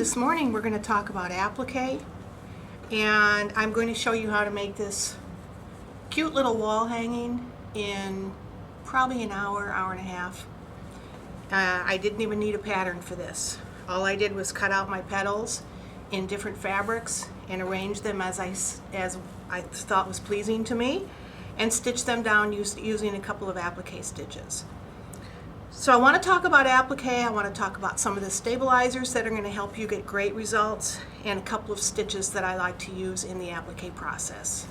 This morning we're going to talk about applique, and I'm going to show you how to make this cute little wall hanging in probably an hour, hour and a half. I didn't even need a pattern for this. All I did was cut out my petals in different fabrics and arrange them as I thought was pleasing to me, and stitch them down using a couple of applique stitches. So I want to talk about applique. I want to talk about some of the stabilizers that are going to help you get great results, and a couple of stitches that I like to use in the applique process.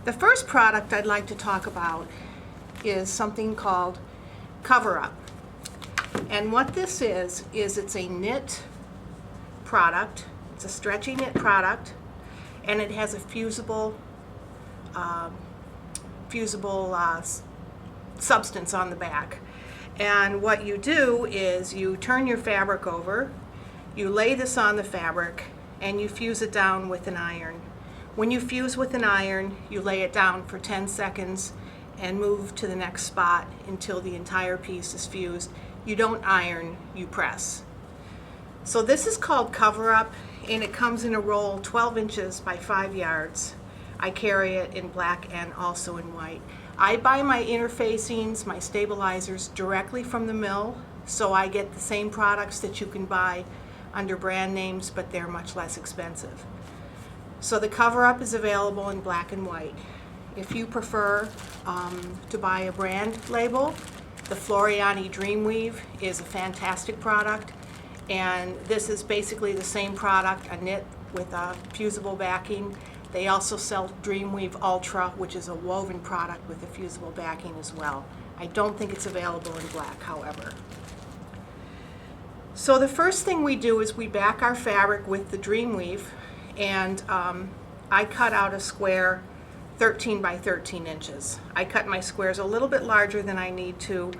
The first product I'd like to talk about is something called Coverup. And what this is it's a knit product. It's a stretchy knit product, and it has a fusible substance on the back. And what you do is you turn your fabric over, you lay this on the fabric, and you fuse it down with an iron. When you fuse with an iron, you lay it down for 10 seconds and move to the next spot until the entire piece is fused. You don't iron, you press. So this is called Coverup, and it comes in a roll 12 inches by 5 yards. I carry it in black and also in white. I buy my interfacings, my stabilizers, directly from the mill, so I get the same products that you can buy under brand names, but they're much less expensive. So the Coverup is available in black and white. If you prefer to buy a brand label, the Floriani Dreamweave is a fantastic product, and this is basically the same product, a knit with a fusible backing. They also sell Dreamweave Ultra, which is a woven product with a fusible backing as well. I don't think it's available in black, however. So the first thing we do is we back our fabric with the Dreamweave, and I cut out a square 13 by 13 inches. I cut my squares a little bit larger than I need to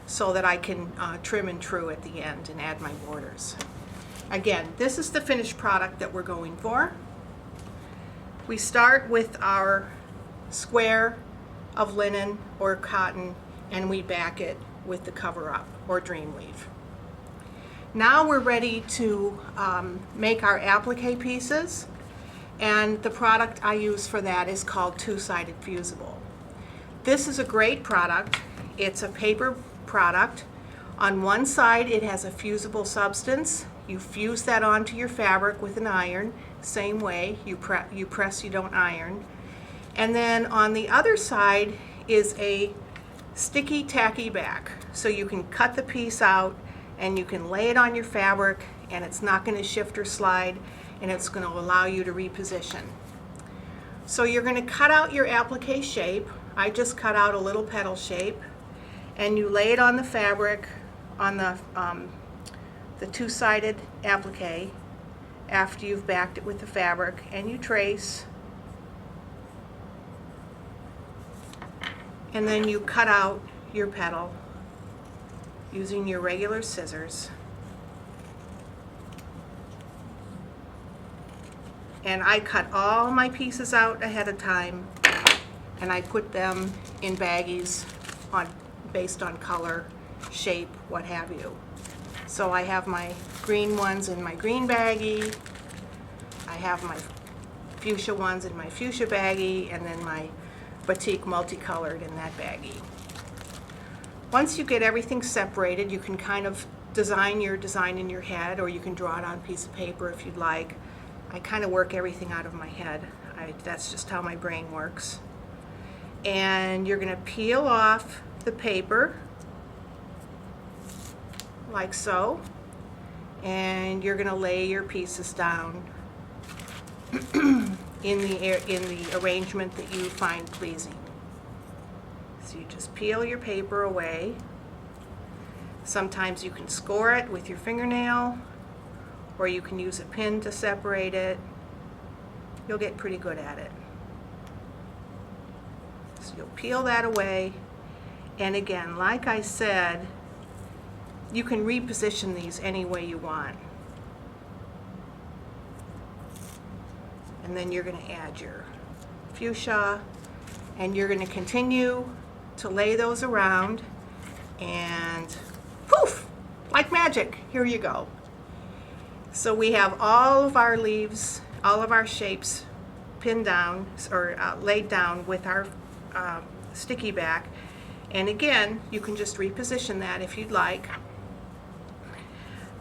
so that I can trim and true at the end and add my borders. Again, this is the finished product that we're going for. We start with our square of linen or cotton, and we back it with the Coverup or Dreamweave. Now we're ready to make our applique pieces, and the product I use for that is called two-sided fusible. This is a great product. It's a paper product. On one side it has a fusible substance. You fuse that onto your fabric with an iron. Same way, you press, you don't iron. And then on the other side is a sticky, tacky back. So you can cut the piece out and you can lay it on your fabric, and it's not going to shift or slide, and it's going to allow you to reposition. So you're going to cut out your applique shape. I just cut out a little petal shape, and you lay it on the fabric, on the two-sided applique, after you've backed it with the fabric, and you trace, and then you cut out your petal using your regular scissors. And I cut all my pieces out ahead of time, and I put them in baggies based on color, shape, what have you. So I have my green ones in my green baggie, I have my fuchsia ones in my fuchsia baggie, and then my batik multicolored in that baggie. Once you get everything separated, you can kind of design your design in your head, or you can draw it on a piece of paper if you'd like. I kind of work everything out of my head. That's just how my brain works. And you're going to peel off the paper like so, and you're going to lay your pieces down in the arrangement that you find pleasing. So you just peel your paper away. Sometimes you can score it with your fingernail, or you can use a pin to separate it. You'll get pretty good at it. So you'll peel that away, and again, like I said, you can reposition these any way you want. And then you're going to add your fuchsia, and you're going to continue to lay those around, and poof, like magic, here you go. So we have all of our leaves, all of our shapes pinned down or laid down with our sticky back. And again, you can just reposition that if you'd like.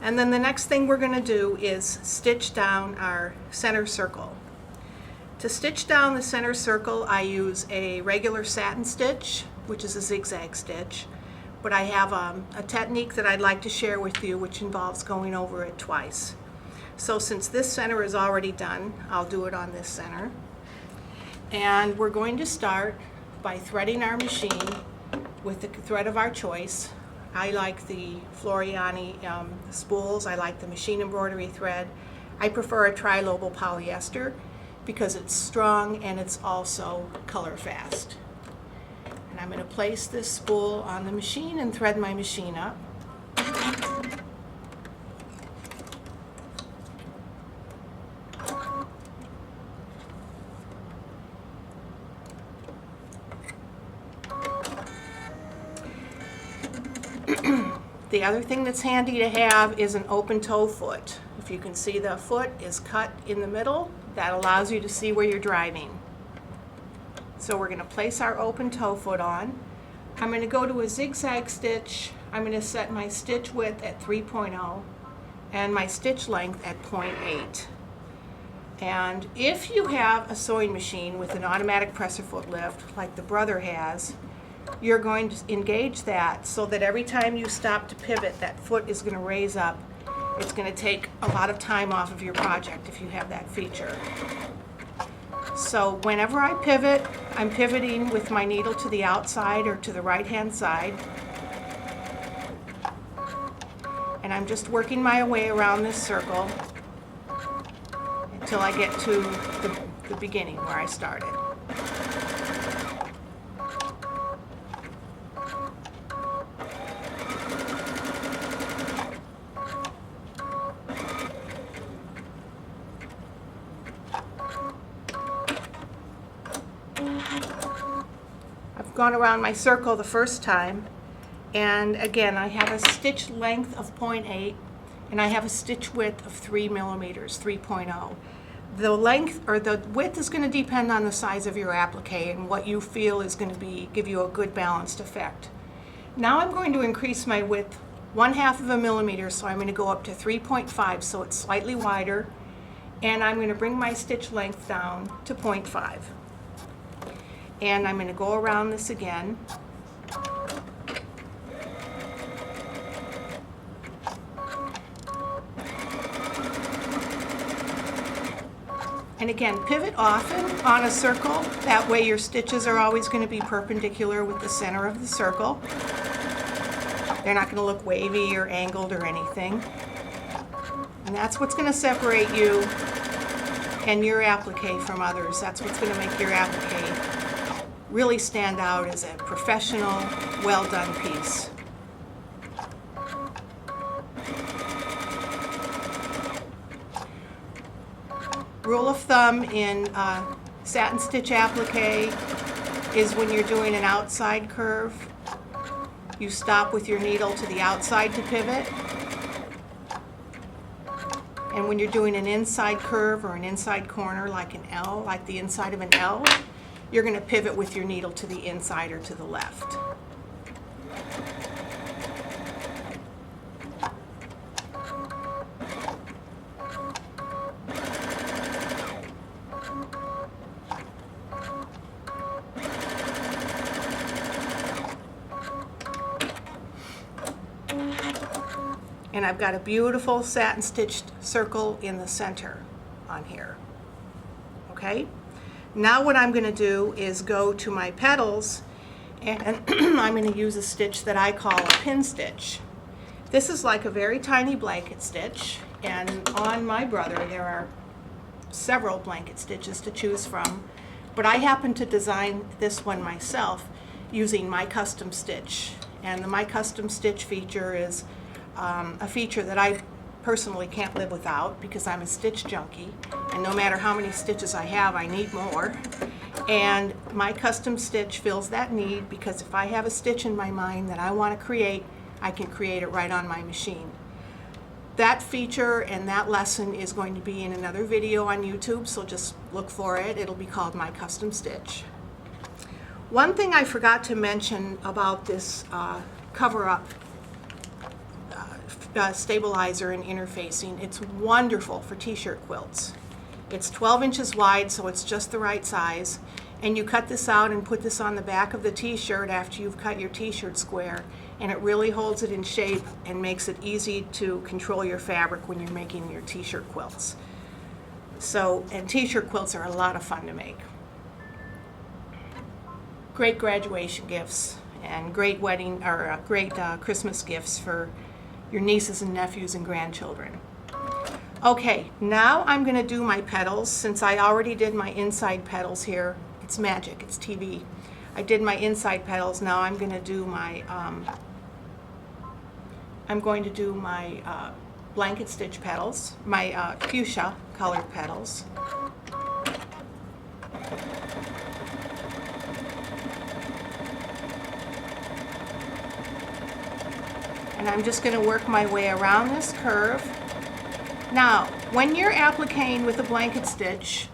And then the next thing we're going to do is stitch down our center circle. To stitch down the center circle, I use a regular satin stitch, which is a zigzag stitch. But I have a technique that I'd like to share with you, which involves going over it twice. So since this center is already done, I'll do it on this center. And we're going to start by threading our machine with the thread of our choice. I like the Floriani spools. I like the machine embroidery thread. I prefer a tri-lobal polyester because it's strong and it's also color fast. And I'm going to place this spool on the machine and thread my machine up. The other thing that's handy to have is an open toe foot. If you can see, the foot is cut in the middle. That allows you to see where you're driving. So we're going to place our open toe foot on. I'm going to go to a zigzag stitch. I'm going to set my stitch width at 3.0 and my stitch length at 0.8. And if you have a sewing machine with an automatic presser foot lift like the Brother has, you're going to engage that so that every time you stop to pivot, that foot is going to raise up. It's going to take a lot of time off of your project if you have that feature. So whenever I pivot, I'm pivoting with my needle to the outside or to the right-hand side. And I'm just working my way around this circle until I get to the beginning where I started. Gone around my circle the first time, and again I have a stitch length of 0.8 and I have a stitch width of 3 millimeters, 3.0. The length or the width is going to depend on the size of your applique and what you feel is going to give you a good balanced effect. Now I'm going to increase my width 1/2 of a millimeter, so I'm going to go up to 3.5, so it's slightly wider, and I'm going to bring my stitch length down to 0.5. And I'm going to go around this again. And again, pivot often on a circle. That way your stitches are always going to be perpendicular with the center of the circle. They're not going to look wavy or angled or anything. And that's what's going to separate you and your applique from others. That's what's going to make your applique really stand out as a professional, well-done piece. Rule of thumb in satin stitch applique is when you're doing an outside curve, you stop with your needle to the outside to pivot. And when you're doing an inside curve or an inside corner like an L, like the inside of an L, you're going to pivot with your needle to the inside or to the left. And I've got a beautiful satin stitched circle in the center on here. Okay? Now what I'm going to do is go to my petals, and I'm going to use a stitch that I call a pin stitch. This is like a very tiny blanket stitch, and on my Brother there are several blanket stitches to choose from, but I happen to design this one myself using my custom stitch. And the my custom stitch feature is a feature that I personally can't live without because I'm a stitch junkie, and no matter how many stitches I have, I need more. And my custom stitch fills that need because if I have a stitch in my mind that I want to create, I can create it right on my machine. That feature and that lesson is going to be in another video on YouTube, so just look for it. It'll be called My Custom Stitch. One thing I forgot to mention about this Coverup stabilizer and interfacing, it's wonderful for t-shirt quilts. It's 12 inches wide, so it's just the right size. And you cut this out and put this on the back of the t-shirt after you've cut your t-shirt square, and it really holds it in shape and makes it easy to control your fabric when you're making your t-shirt quilts. And t-shirt quilts are a lot of fun to make. Great graduation gifts and great wedding or great Christmas gifts for your nieces and nephews and grandchildren. Okay, now I'm going to do my petals. Since I already did my inside petals here, it's magic, it's TV. I did my inside petals. Now I'm going to do my blanket stitch petals, my fuchsia colored petals. And I'm just going to work my way around this curve. Now, when you're appliquing with a blanket stitch,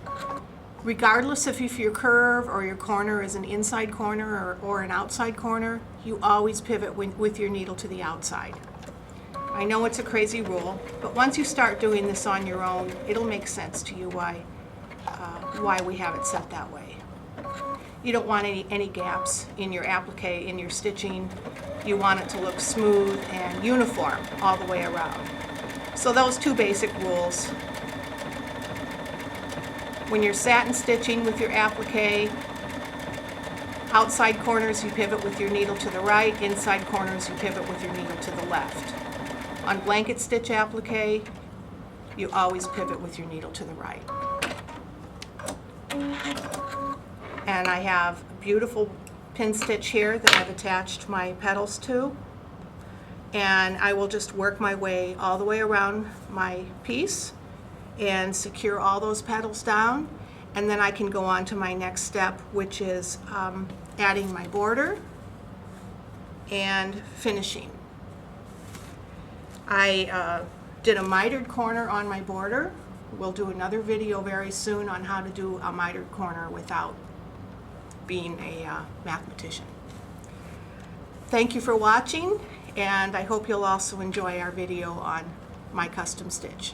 regardless if your curve or your corner is an inside corner or an outside corner, you always pivot with your needle to the outside. I know it's a crazy rule, but once you start doing this on your own, it'll make sense to you why we have it set that way. You don't want any gaps in your applique, in your stitching. You want it to look smooth and uniform all the way around. So those two basic rules. When you're satin stitching with your applique, outside corners you pivot with your needle to the right, inside corners you pivot with your needle to the left. On blanket stitch applique, you always pivot with your needle to the right. And I have a beautiful pin stitch here that I've attached my petals to. And I will just work my way all the way around my piece and secure all those petals down. And then I can go on to my next step, which is adding my border and finishing. I did a mitered corner on my border. We'll do another video very soon on how to do a mitered corner without being a mathematician. Thank you for watching, and I hope you'll also enjoy our video on My Custom Stitch.